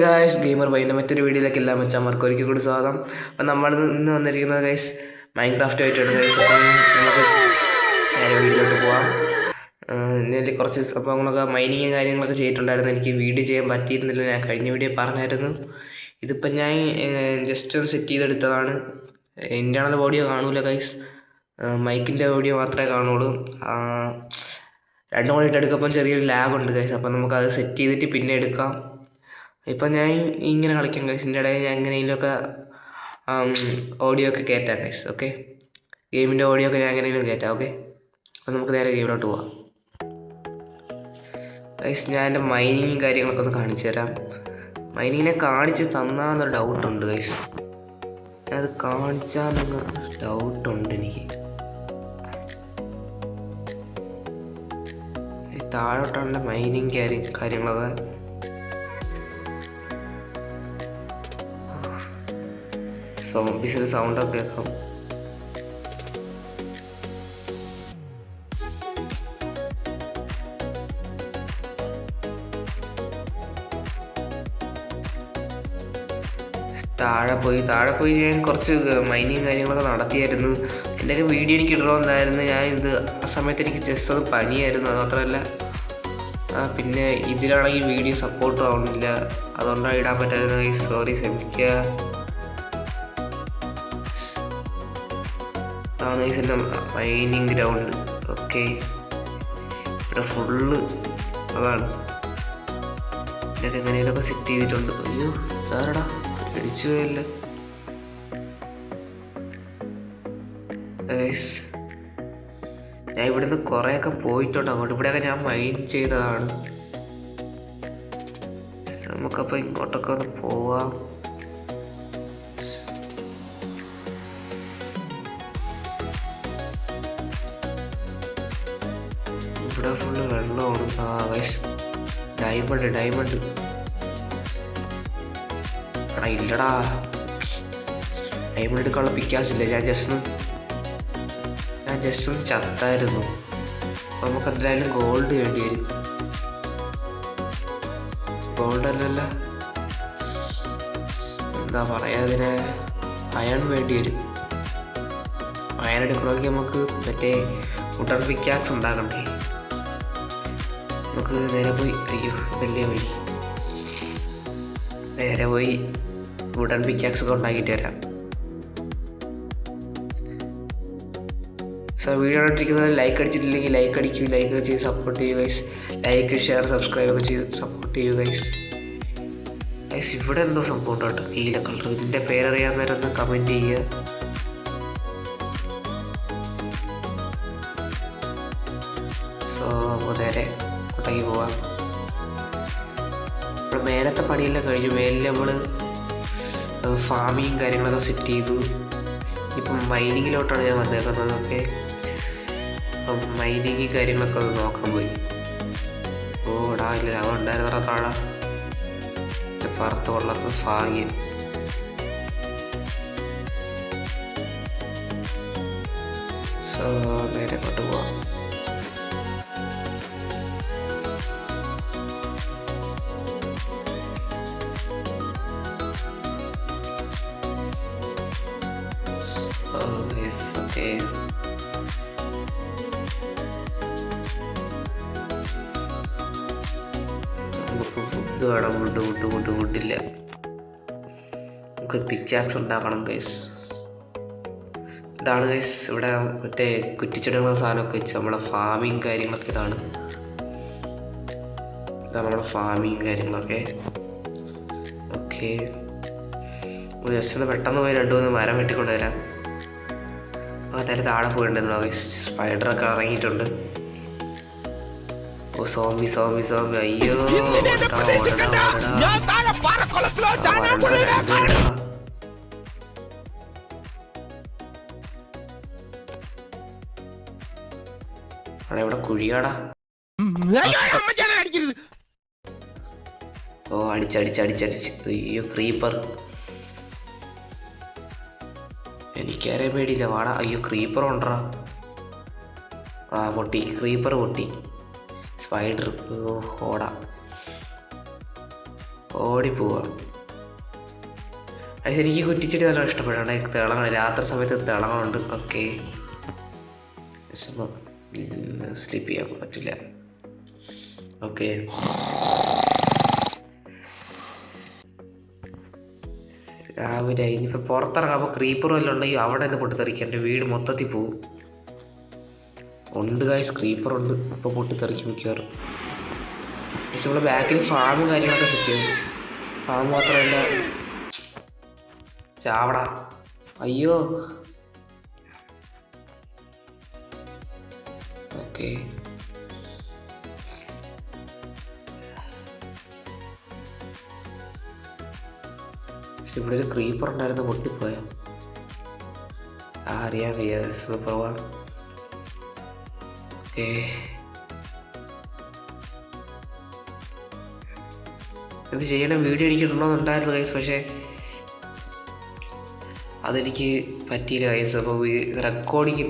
Guys gamer ബൈൻ്റെ മറ്റൊരു വീഡിയോയിലേക്ക് എല്ലാം വെച്ചാൽ ഒരിക്കൽ കൂടി സ്വാഗതം. അപ്പം നമ്മൾ ഇന്ന് വന്നിരിക്കുന്നത് ഗൈസ് മൈൻക്രാഫ്റ്റ് ആയിട്ടാണ് ഗൈസ്. അപ്പം നമുക്ക് നേരെ വീഡിയോയിലോട്ട് പോവാം. ഇതിൽ കുറച്ച് സംഭവങ്ങളൊക്കെ മൈനിങ് കാര്യങ്ങളൊക്കെ ചെയ്തിട്ടുണ്ടായിരുന്നു. എനിക്ക് വീഡിയോ ചെയ്യാൻ പറ്റിയിരുന്നില്ല, ഞാൻ കഴിഞ്ഞ വീഡിയോ പറഞ്ഞായിരുന്നു. ഇതിപ്പം ഞാൻ ജസ്റ്റ് ഒന്ന് സെറ്റ് ചെയ്തെടുത്തതാണ്. ഇൻറ്റേർണൽ ഓഡിയോ കാണൂല ഗൈസ്, മൈക്കിൻ്റെ ഓഡിയോ മാത്രമേ കാണുള്ളൂ. രണ്ടും കൂടി എടുക്കുമ്പം ചെറിയൊരു ലാഗ് ഉണ്ട് ഗൈസ്. അപ്പം നമുക്കത് സെറ്റ് ചെയ്തിട്ട് പിന്നെ എടുക്കാം. ഇപ്പം ഞാൻ ഇങ്ങനെ കളിക്കാം ഗൈസ്, ഇതിൻ്റെ ഇടയിൽ ഞാൻ എങ്ങനെയെങ്കിലുമൊക്കെ ഓഡിയോ ഒക്കെ കയറ്റാം ഗൈസ്. ഓക്കെ, ഗെയിമിൻ്റെ ഓഡിയോ ഒക്കെ ഞാൻ എങ്ങനെയെങ്കിലും കയറ്റാം. ഓക്കെ, അപ്പം നമുക്ക് നേരെ ഗെയിമിലോട്ട് പോവാം ഗൈസ്. ഞാൻ എൻ്റെ മൈനിങ്ങും കാര്യങ്ങളൊക്കെ ഒന്ന് കാണിച്ചു തരാം. മൈനിങ്ങിനെ കാണിച്ച് തന്നാന്നൊരു ഡൗട്ടുണ്ട് ഗൈസ്. ഞാനത് കാണിച്ചാന്നൊരു ഡൗട്ടുണ്ട് എനിക്ക്. താഴോട്ടാണല്ലോ മൈനിങ് കാര്യങ്ങളൊക്കെ. സോംബീസിൻ്റെ സൗണ്ടൊക്കെ കേൾക്കാം. താഴെ പോയി ഞാൻ കുറച്ച് മൈനിങ് കാര്യങ്ങളൊക്കെ നടത്തിയായിരുന്നു. എൻ്റെയൊക്കെ വീഡിയോ എനിക്ക് ഇടണമെന്നായിരുന്നു. ഞാൻ ഇത് ആ സമയത്ത് എനിക്ക് ജസ്റ്റ് ഒന്ന് പനിയായിരുന്നു, അത് മാത്രമല്ല പിന്നെ ഇതിലാണെങ്കിൽ വീഡിയോ സപ്പോർട്ടും ആവുന്നില്ല, അതുകൊണ്ടാണ് ഇടാൻ പറ്റായിരുന്നു. സോറി, ശ്രമിക്കുക. അതാണ് എൻ്റെ മൈനിങ് ഗ്രൗണ്ട്. ഓക്കെ, ഇവിടെ ഫുള്ള് അതാണ്. ഇതൊക്കെ എങ്ങനെയൊക്കെ സെറ്റ് ചെയ്തിട്ടുണ്ട്. അയ്യോ സാറടാ, അടിച്ചു പോയല്ല. ഞാൻ ഇവിടുന്ന് കുറേയൊക്കെ പോയിട്ടുണ്ട് അങ്ങോട്ട്. ഇവിടെയൊക്കെ ഞാൻ മൈൻ ചെയ്തതാണ്. നമുക്കപ്പോൾ ഇങ്ങോട്ടൊക്കെ ഒന്ന് പോവാം. ഇവിടെ ഫുള്ള് വെള്ളമാണ്. ഗൈസ്, ഡയമണ്ട് എടാ ഇല്ലടാ, ഡയമണ്ട് എടുക്കാനുള്ള പിക്കാസില്ല. ഞാൻ ജസ്റ്റ് ഒന്ന് ചത്തായിരുന്നു. അപ്പോൾ നമുക്ക് എന്തായാലും ഗോൾഡ് വേണ്ടി വരും. ഗോൾഡ് അല്ലല്ല, എന്താ പറയുക, അതിനെ അയൺ വേണ്ടി വരും. അയൺ എടുക്കണമെങ്കിൽ നമുക്ക് മറ്റേ വുഡൻ പിക്കാക്സ് ഉണ്ടാക്കണ്ടേ. നമുക്ക് നേരെ പോയി, അയ്യോ ഇതല്ലേ വഴി, നേരെ പോയി വുഡൻ പിക്കാക്സ് ഒക്കെ ഉണ്ടാക്കിയിട്ട് വരാം. സോ വീഡിയോ കണ്ടിരിക്കുന്നത് ലൈക്ക് അടിച്ചിട്ടില്ലെങ്കിൽ ലൈക്ക് അടിക്കൂ, ലൈക്ക് ചെയ്ത് സപ്പോർട്ട് ചെയ്യുക ഗൈസ്. ലൈക്ക് ഷെയർ സബ്സ്ക്രൈബ് ഒക്കെ ചെയ്ത് സപ്പോർട്ട് ചെയ്യുക ഗൈസ്. ഗൈസ് ഇവിടെ എന്തോ സംഭവം കേട്ടോ, നീല കളർ. ഇതിൻ്റെ പേരറിയാൻ നേരം ഒന്ന് കമൻറ്റ് ചെയ്യുക. സോ നേരെ കൊട്ടാക്കി പോവാം. ഇവിടെ മേലത്തെ പണിയെല്ലാം കഴിഞ്ഞു. മേലിൽ നമ്മൾ ഫാമിങ് കാര്യങ്ങളൊക്കെ സെറ്റ് ചെയ്തു. ഇപ്പം മൈനിങ്ങിലോട്ടാണ് ഞാൻ വന്നേക്കുന്നത്. ഓക്കെ, അപ്പം മൈനിങ് കാര്യങ്ങളൊക്കെ ഒന്ന് നോക്കാൻ പോയി. ഓടാ ഇല്ല, അവ ഉണ്ടായിരുന്നറ താഴെ പറത്ത് കൊള്ളത്ത് ഭാഗ്യം. സോ നേരെ അങ്ങോട്ട് പോവാം. ഓക്കെ, നമുക്ക് ഫുഡ് വേണം. ഫുഡില്ല. നമുക്ക് പിക്കാക്സ് ഉണ്ടാക്കണം ഗൈസ്. ഇതാണ് ഗൈസ് ഇവിടെ മറ്റേ കുറ്റിച്ചെടികളുടെ സാധനമൊക്കെ വെച്ച് നമ്മളെ ഫാമിങ് കാര്യങ്ങളൊക്കെ ഇതാണ് നമ്മുടെ ഫാമിങ് കാര്യങ്ങളൊക്കെ. ഓക്കെ, ജസ്റ്റ് പെട്ടെന്ന് പോയി 2-3 മരം വെട്ടിക്കൊണ്ടുവരാം. അതായത് താഴെ പോയിട്ടുണ്ടായിരുന്നു ഗൈസ്. സ്പൈഡറൊക്കെ ഇറങ്ങിയിട്ടുണ്ട്. ഓ സോംബി, അയ്യോ ഇവിടെ കുഴിയാടാ. ഓ അടിച്ച് അയ്യോ ക്രീപ്പർ. എനിക്കറിയാൻ പേടിയില്ല, വാടാ. അയ്യോ ക്രീപ്പർ ഉണ്ടറാ. പൊട്ടി, ക്രീപ്പർ പൊട്ടി. സ്പൈഡർ ഓടാ. ഓടിപ്പോവാ. അത് എനിക്ക് കുറ്റിച്ചെടി നല്ല ഇഷ്ടപ്പെടാണ്. തിളങ്ങൾ രാത്രി സമയത്ത് തിളങ്ങളുണ്ട്. ഓക്കെ, സ്ലീപ്പ് ചെയ്യാൻ പറ്റില്ല. ഓക്കെ, രാവിലെ ഇനിയിപ്പോൾ പുറത്തിറങ്ങാം. അപ്പോൾ ക്രീപ്പർ വല്ലതും ഉണ്ടെങ്കിൽ അവിടെ നിന്ന് പൊട്ടിത്തെറിക്കും. എൻ്റെ വീട് മൊത്തത്തിൽ പോവും. ഉണ്ട് ഗൈസ്, ക്രീപ്പറുണ്ട്. ഇപ്പോൾ പൊട്ടിത്തെറിക്കും മിക്കവാറും. പക്ഷെ നമ്മൾ ബാക്കിൽ ഫാമും കാര്യങ്ങളൊക്കെ സെറ്റ് ചെയ്യും. ഫാം മാത്രമല്ല, ചാവടാ. അയ്യോ, ഓക്കെ. പക്ഷെ ഇവിടെ ഒരു ക്രീപ്പർ ഉണ്ടായിരുന്നു, പൊട്ടിപ്പോയ. അറിയാൻ വയ്യ, പോവാം. ഓക്കെ, ഇത് ചെയ്യണ വീഡിയോ എനിക്ക് ഇടണമെന്നുണ്ടായിരുന്നു ഗൈസ്, പക്ഷേ അതെനിക്ക് പറ്റിയില്ല ഗൈസ്. അപ്പോൾ റെക്കോർഡിങ്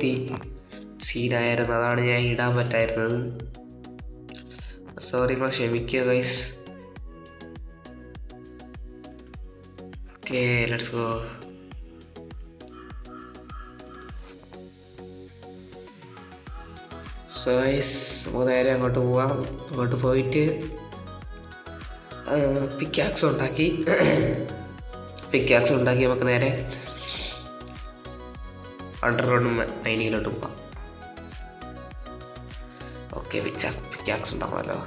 സീനായിരുന്നു, അതാണ് ഞാൻ ഇടാൻ പറ്റായിരുന്നത്. സോറി, നിങ്ങൾ ക്ഷമിക്കുക guys. Okay, let's go. So guys, നമുക്ക് നേരെ അങ്ങോട്ട് പോവാം. അങ്ങോട്ട് പോയിട്ട് പിക്കാക്സ് ഉണ്ടാക്കി നമുക്ക് നേരെ അണ്ടർഗ്രൗണ്ട് മൈനിങ്ങിലോട്ട് പോവാം. ഓക്കെ, പിക്കാക്സ് ഉണ്ടാക്കണമല്ലോ.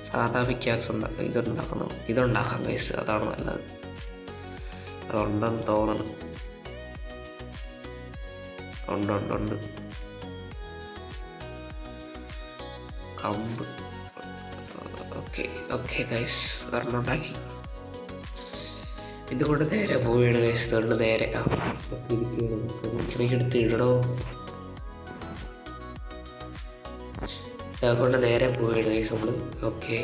സാധാ പിക്കാക്സ് ഇതുണ്ടാക്കാം ഗൈസ്, അതാണ് നല്ലത്. അതുണ്ടെന്ന് തോന്നുന്നു. ഉണ്ട് കമ്പ്. ഓക്കെ ഗൈസ്, ഒരെണ്ണം ഉണ്ടാക്കി. ഇതുകൊണ്ട് നേരെ പോവുകയാണ് ഗൈസ്. ഇതുകൊണ്ട് നേരെ എടുത്ത് ഇടണോ? അതുകൊണ്ട് നേരെ പോവുകയാണ് ഗൈസ് നമ്മൾ. ഓക്കെ,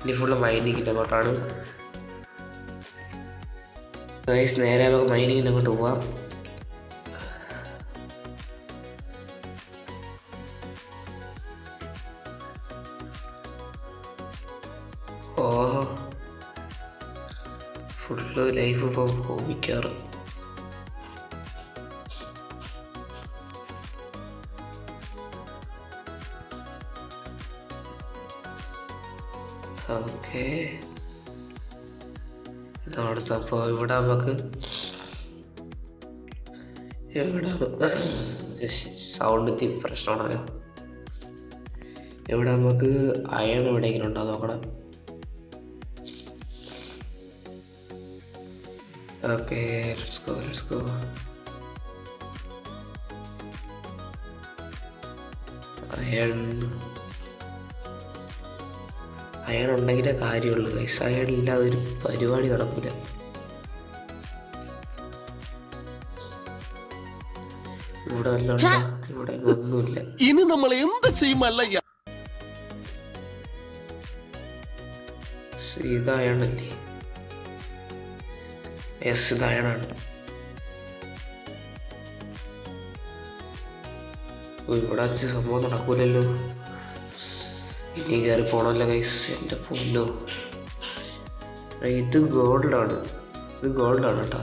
ഇനി ഫുള്ള് മൈനിങ്ങിൻ്റെ അങ്ങോട്ടാണ് ഗൈസ്. നേരെ നമുക്ക് മൈനിങ്ങിൻ്റെ അങ്ങോട്ട് പോവാം. ഓഹോ, ഫുള്ള് ലൈഫ് ഇപ്പോൾ ഹോമിക്കാറ്. ഓക്കെ, ഇതാണ് സംഭവം. ഇവിടെ നമുക്ക് സൗണ്ട് പ്രശ്നമാണല്ലോ. ഇവിടെ നമുക്ക് അയൺ എവിടെയെങ്കിലും ഉണ്ടോ നോക്കണം. Okay, let's go. അയൺ ഉണ്ടെങ്കിലേ കാര്യമുള്ളൂ ഗൈസ്. അയൺ ഇല്ലാതെ ഒരു പരിപാടി നടക്കില്ല. ഇവിടെ ഇവിടെ ഒന്നുമില്ല. ഇനി നമ്മൾ എന്ത് ചെയ്യുമല്ല. ഇതായണല്ലേ? യെസ്, ഇതായണാണ്. ഇവിടെ വച്ച് സംഭവം നടക്കൂലല്ലോ. ഇനി കയറി പോണല്ലോ ഗൈസ്. എൻ്റെ പൊന്നോ, ഇത് ഗോൾഡാണ് കേട്ടോ.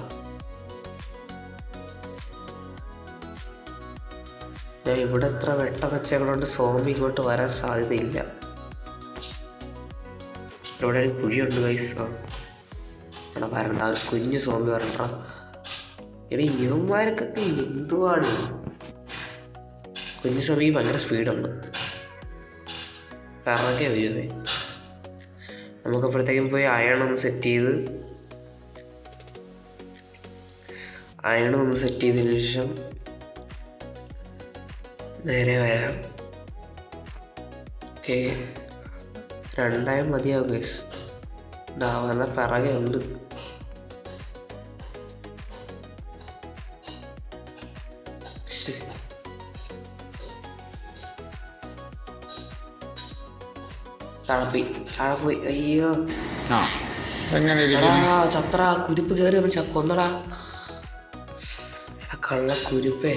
ഞാൻ ഇവിടെ എത്ര വെട്ടം വെച്ചതുകൊണ്ട് സോംബി ഇങ്ങോട്ട് വരാൻ സാധ്യതയില്ല. ഇവിടെ ഒരു കുഴിയുണ്ട് ഗൈസ്. ഇവിടെ വരണ്ട, ഒരു കുഞ്ഞു സോംബി വരണ്ട. എടി, യുവന്മാർക്കൊക്കെ എന്തുവാണ്? കുഞ്ഞു സോംബി ഭയങ്കര സ്പീഡുണ്ട്. കറക്കെ വരുമേ. നമുക്കപ്പോഴത്തേക്കും പോയി അയണൊന്ന് സെറ്റ് ചെയ്തതിന് ശേഷം നേരെ വരാം. ഓക്കെ, 2 മതിയാവും ഗൈസ്. ഉണ്ടാവുന്ന പിറകെ ഉണ്ട്. താഴെ പോയി. അയ്യോ, ചത്ര കുരുപ്പ് കയറി ഒന്ന് കൊന്നടാ, കള്ള കുരുപ്പേ.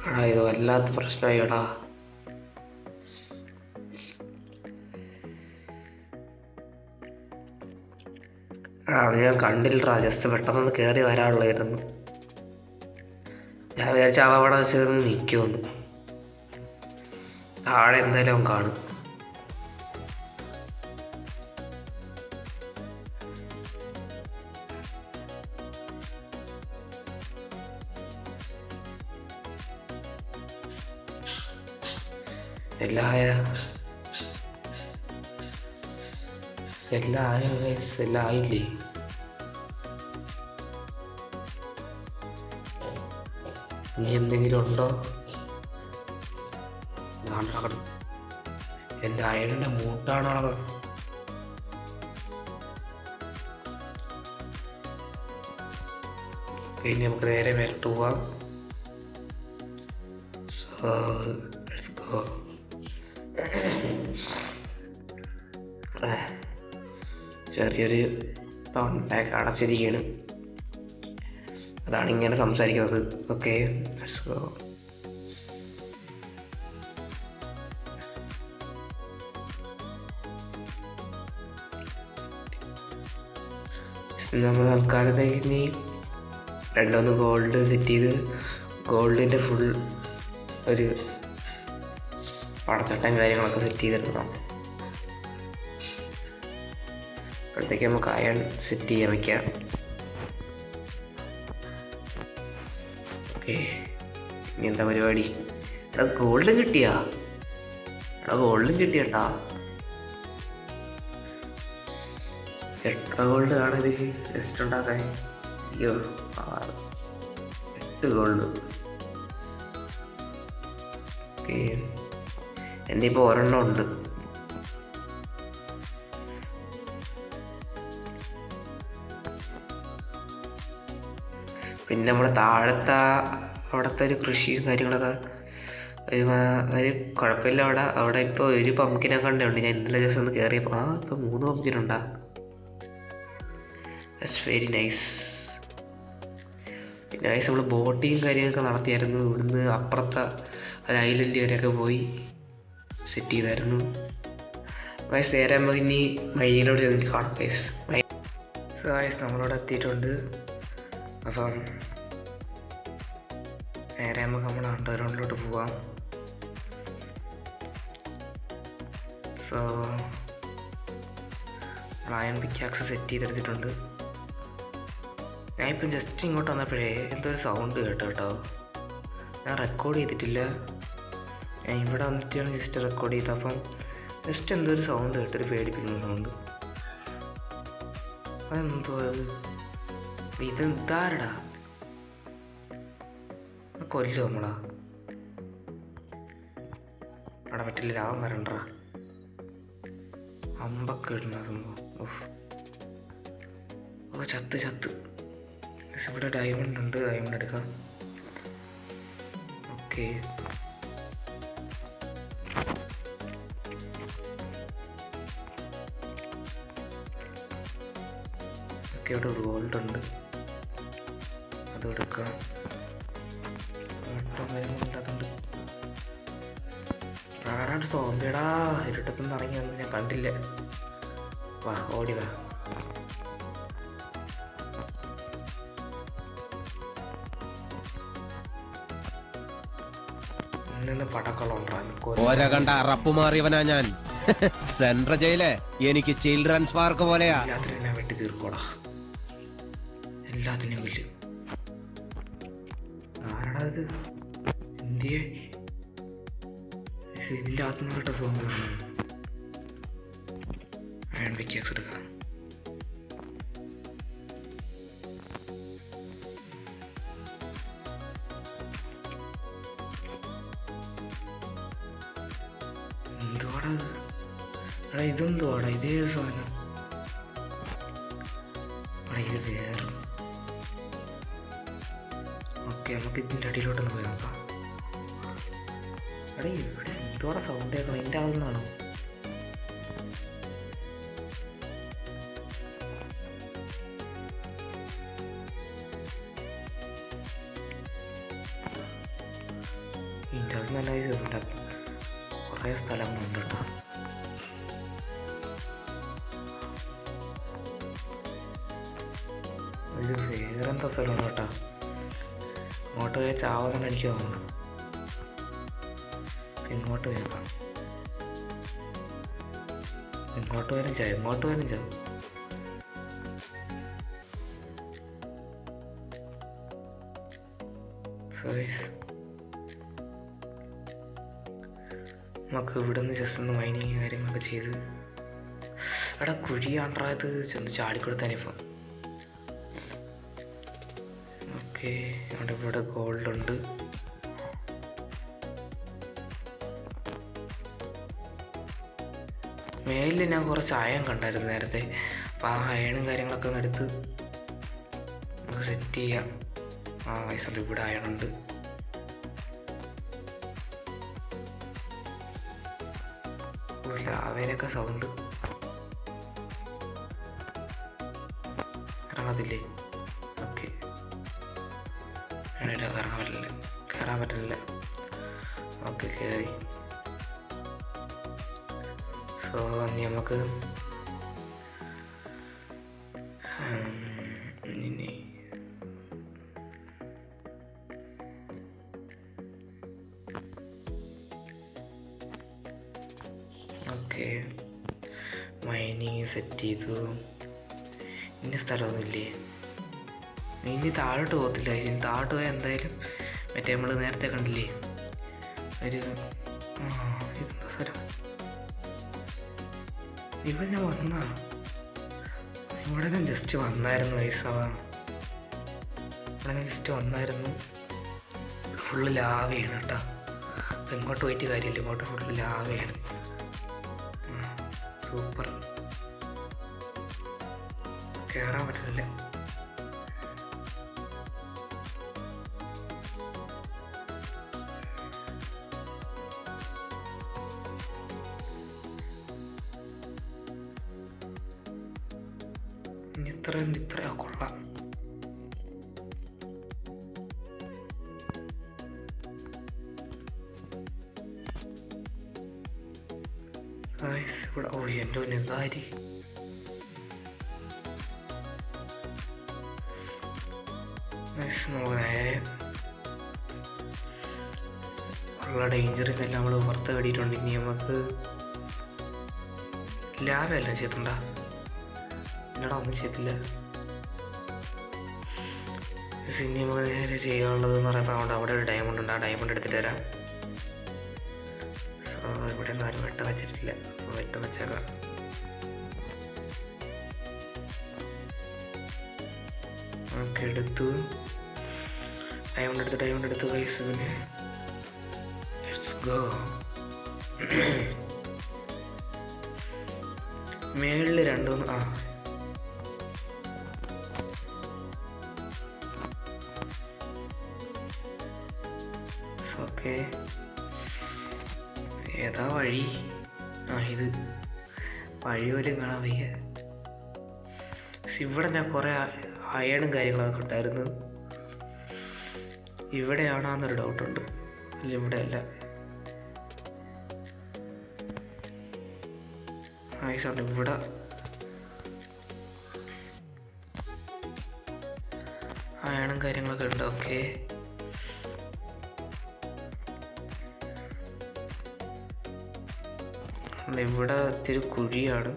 എടാ ഇത് വല്ലാത്ത പ്രശ്നമായി എടാ. അത് ഞാൻ കണ്ടില്ലടാ, ജസ്റ്റ് പെട്ടെന്നൊന്ന് കയറി വരാനുള്ളായിരുന്നു. ഞാൻ വിചാരിച്ച അവിടെ ചേർന്ന് നിൽക്കുമെന്ന്. താഴെ എന്തായാലും അവൻ കാണും. എല്ലാം ആയോ എല്ലാം ആയില്ലേ? ഇനി എന്തെങ്കിലും ഉണ്ടോ? നടക്കണം. എൻ്റെ അയണിൻ്റെ മൂട്ടാണ് അവിടെ. ഇനി നമുക്ക് നേരെ മേലോട്ട് പോവാം. So let's go. ചെറിയൊരു തൊണ്ടയൊക്കെ അടച്ചിരിക്കുകയാണ്, അതാണ് ഇങ്ങനെ സംസാരിക്കുന്നത്. Okay let's go. നമ്മൾ തൽക്കാലത്തേക്ക് ഇനി 2 ഗോൾഡ് സെറ്റ് ചെയ്ത് ഗോൾഡിൻ്റെ ഫുൾ ഒരു പടത്തട്ടം കാര്യങ്ങളൊക്കെ സെറ്റ് ചെയ്തെടുക്കണം. അപ്പോഴത്തേക്ക് നമുക്ക് അയൺ സെറ്റ് ചെയ്യാൻ വയ്ക്കാം. ഓക്കെ, ഇനി എന്താ പരിപാടി? എടാ ഗോൾഡും കിട്ടിയാട്ടാ. എത്ര ഗോൾഡ് കാണാൻ ഇതിൽ ജസ്റ്റ് ഉണ്ടാക്കാൻ? 8 ഗോൾഡ്. ഓക്കെ, എൻ്റെ ഇപ്പോൾ ഒരെണ്ണം ഉണ്ട്. പിന്നെ നമ്മുടെ താഴത്തെ അവിടുത്തെ ഒരു കൃഷിയും കാര്യങ്ങളൊക്കെ ഒരു കുഴപ്പമില്ല. അവിടെ ഇപ്പോൾ ഒരു പംകിനൊക്കെ കണ്ടുണ്ട്. ഞാൻ ഇന്നലെ ദിവസം ഒന്ന് കയറിയപ്പോൾ ഇപ്പോൾ 3 പംകിനുണ്ടാ. That's very nice. പിന്നെ നൈസ്. നമ്മൾ ബോട്ടിങ് കാര്യങ്ങളൊക്കെ നടത്തിയായിരുന്നു. ഇവിടുന്ന് അപ്പുറത്തെ ഒരു ഐലൻഡ് വരെയൊക്കെ പോയി സെറ്റ് ചെയ്തായിരുന്നു. വയസ്സ് നേരെ നമുക്ക് ഇനി മൈനിലോട്ട് ചെന്നിട്ട് കാണാം വയസ്സ്. സോ വയസ്സ് നമ്മളവിടെ എത്തിയിട്ടുണ്ട്. അപ്പം നേരെ നമുക്ക് നമ്മുടെ അണ്ടർഗ്രൗണ്ടിലോട്ട് പോവാം. സോ അയൺ പിക്കാക്സ് സെറ്റ് ചെയ്തെടുത്തിട്ടുണ്ട്. ഞാനിപ്പം ജസ്റ്റ് ഇങ്ങോട്ട് വന്നപ്പോഴേ എന്തൊരു സൗണ്ട് കേട്ടോ. ഞാൻ റെക്കോർഡ് ചെയ്തിട്ടില്ല. ഞാൻ ഇവിടെ വന്നിട്ടാണ് ജസ്റ്റ് റെക്കോർഡ് ചെയ്തത്. അപ്പം ജസ്റ്റ് എന്തൊരു സൗണ്ട് കേട്ടൊരു പേടിപ്പിക്കുന്ന സൗണ്ട്. അതെന്തോ അത്? ഇതെന്താരടാ? കൊല്ലോ നമ്മളാ? അവിടെ പറ്റില്ല, ലാഭം വരണ്ട. അമ്പൊക്കെ ഇടുന്ന സംഭവം. ഓ ചത്ത്. ഇവിടെ ഡയമണ്ട് ഉണ്ട്, ഡയമണ്ട് എടുക്കാം. ഓക്കെ, ഇവിടെ ഒരു ഗോൾഡ് ഉണ്ട്, അത് എടുക്കാം. കാര്യങ്ങളില്ലാത്തുണ്ട്. ആടാ സോംബിയടാ, ഇരുട്ടത്തുനിന്ന് ഇറങ്ങി വന്ന് ഞാൻ കണ്ടില്ല. വാ ഓടി വാ. ഓര കണ്ട അറപ്പ് മാറിയവനാ ഞാൻ. സെൻട്രൽ ജയില് എനിക്ക് ചിൽഡ്രൻസ് പാർക്ക് പോലെയാ. എല്ലാത്തിനും ഞാൻ വെട്ടി തീർക്കോടാ, എല്ലാത്തിനും കൊല്ലും. ആരാടാ ഇത്? എന്തിയെ ഇതിൻ്റെ അകത്തുനിന്ന് കിട്ട സോമ്പ് അയൺ പിക്കാക്സ് എടുക്കാം. എന്തുവാടാ ഇത്? എടാ ഇതെന്തുവാടാ? ഇതേ സാധനം. എടാ ഇത് വേറെ. ഓക്കെ, നമുക്ക് ഇതിൻ്റെ അടിയിലോട്ടൊന്ന് പോയി നോക്കാം. എടാ ഇവിടെ എന്തുവാടാ സൗണ്ട് കേൾക്കണം? ഇതിൻ്റെ അകത്തുനിന്നാണോ? ഇതിൻ്റെ അത് നല്ല ഇതുണ്ട്, കുറേ സ്ഥലങ്ങളുണ്ട് കേട്ടോ. ഇത് വേറെന്താ സ്ഥലമാണ് കേട്ടോ. ഇങ്ങോട്ട് പോയാൽ ചാവുന്ന എനിക്ക് തോന്നുന്നു. ഇങ്ങോട്ട് പോയേക്കാം, ഇങ്ങോട്ട് വരും ചാവും, ഇങ്ങോട്ട് വരും ചാവും. നമുക്ക് ഇവിടെ നിന്ന് ജസ്റ്റ് ഒന്ന് മൈനിങ് കാര്യങ്ങളൊക്കെ ചെയ്ത്, എടാ കുഴിയാണ്ടായത് ചെന്ന് ചാടിക്കൊടുത്താനിപ്പം. ഓക്കെ, അവിടെ ഇവിടെ ഗോൾഡുണ്ട്. മേലിൽ ഞാൻ കുറച്ച് അയൺ കണ്ടായിരുന്നു നേരത്തെ. അപ്പോൾ ആ അയണും കാര്യങ്ങളൊക്കെ ഒന്ന് എടുത്ത് നമുക്ക് സെറ്റ് ചെയ്യാം. ആ വയസ്സുണ്ട്, ഇവിടെ അയണുണ്ട്. ലാവേനൊക്കെ സൗണ്ട് ഇറങ്ങത്തില്ലേ? ഓക്കെ, കയറാൻ പറ്റില്ല. ഓക്കെ, കയറി. സോ ഇനി നമുക്ക് ഇനി ഓക്കെ മൈനിങ് സെറ്റ് ചെയ്തു. ഇനി സ്ഥലമൊന്നുമില്ലേ? ഇനി താഴോട്ട് പോകത്തില്ല. ഇനി താഴോട്ട് പോയാൽ എന്തായാലും മറ്റേ നമ്മൾ നേരത്തെ കണ്ടില്ലേ ഒരു ഇതെന്താ സ്ഥലം? ഇവിടെ ഞാൻ ഇവിടെ ഞാൻ ജസ്റ്റ് വന്നായിരുന്നു. ഇവിടെ ഞാൻ ജസ്റ്റ് വന്നായിരുന്നു. ഫുള്ള് ലാവയാണ് കേട്ടോ. അപ്പം ഇങ്ങോട്ട് പോയിട്ട് കാര്യമില്ല, ഇങ്ങോട്ട് ഫുള്ള് ലാവയാണ്. സൂപ്പർ, കയറാൻ പറ്റില്ല. ഇത്രയാ കൊള്ളാം. ഇവിടെ എൻ്റെ ഇതാരി നേരെ ഉള്ള ഡേഞ്ചറിൽ തന്നെ നമ്മൾ പുറത്ത് കടിയിട്ടുണ്ട്. ഇനി നമുക്ക് ലാഭമല്ല ചെയ്തിട്ടുണ്ടാ? എന്നടാ ഒന്നും ചെയ്തില്ല. ഇനി നമുക്ക് നേരെ ചെയ്യാനുള്ളതെന്ന് പറയുമ്പോൾ അവിടെ ഒരു ഡയമണ്ട് ഉണ്ട്. ആ ഡയമണ്ട് എടുത്തിട്ട് തരാം. സോ ഇവിടെ ഒന്നും ആരും വെട്ട വെച്ചിട്ടില്ല, വെട്ട വെച്ചേക്കാം. ഓക്കെ, എടുത്തു. ഡയമണ്ട് എടുത്ത് പൈസ പിന്നെ ലെറ്റ്സ് ഗോ. മേളിൽ രണ്ടൂന്ന് ഓക്കെ, ഏതാ വഴി? ഇത് വഴി പോലും കാണാൻ വയ്യ. ഇവിടെ ഞാൻ കുറേ അയണും കാര്യങ്ങളൊക്കെ ഉണ്ടായിരുന്നു. ഇവിടെയാണോന്നൊരു ഡൗട്ടുണ്ട്. അല്ല, ഇവിടെ അല്ല. ഐസാണ് ഇവിടെ. അയണും കാര്യങ്ങളൊക്കെ ഉണ്ട്. ഓക്കെ, ഇവിടെ ഇത്തിരി കുഴിയാണ്.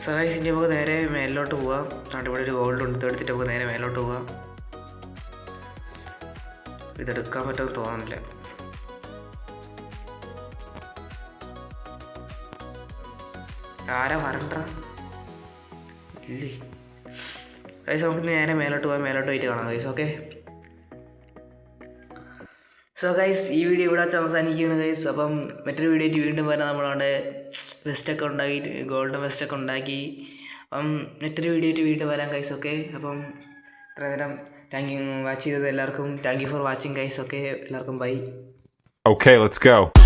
സഹായിച്ച് ഇനി നമുക്ക് നേരെ മേലോട്ട് പോവാം. അതുകൊണ്ട് ഇവിടെ ഒരു ഗോൾഡ് ഉണ്ട്, ഇതെടുത്തിട്ട് നമുക്ക് നേരെ മേലോട്ട് പോവാം. ഇതെടുക്കാൻ പറ്റുമെന്ന് തോന്നുന്നില്ല. ആരാ വരണ്ട ഇല്ലേ? ഗൈസ് നമുക്ക് നേരെ മേലോട്ട് പോകാം. മേലോട്ട് പോയിട്ട് കാണാം ഗൈസ്. ഓക്കെ, സോ ഗൈസ് ഈ വീഡിയോ ഇവിടെ വെച്ച് അവസാനിക്കുകയാണ് ഗൈസ്. അപ്പം മറ്റൊരു വീഡിയോ ആയിട്ട് വീണ്ടും വരാം. നമ്മളവിടെ വെസ്റ്റൊക്കെ ഉണ്ടാക്കി, ഗോൾഡൻ വെസ്റ്റൊക്കെ ഉണ്ടാക്കി. അപ്പം മറ്റൊരു വീഡിയോ ആയിട്ട് വീണ്ടും വരാം ഗൈസ്. ഓക്കെ, അപ്പം ഇത്ര നേരം താങ്ക് യു വാച്ച് ചെയ്തത് എല്ലാവർക്കും. Thank you for watching guys. Okay, എല്ലാവർക്കും ബൈ. Okay, let's go.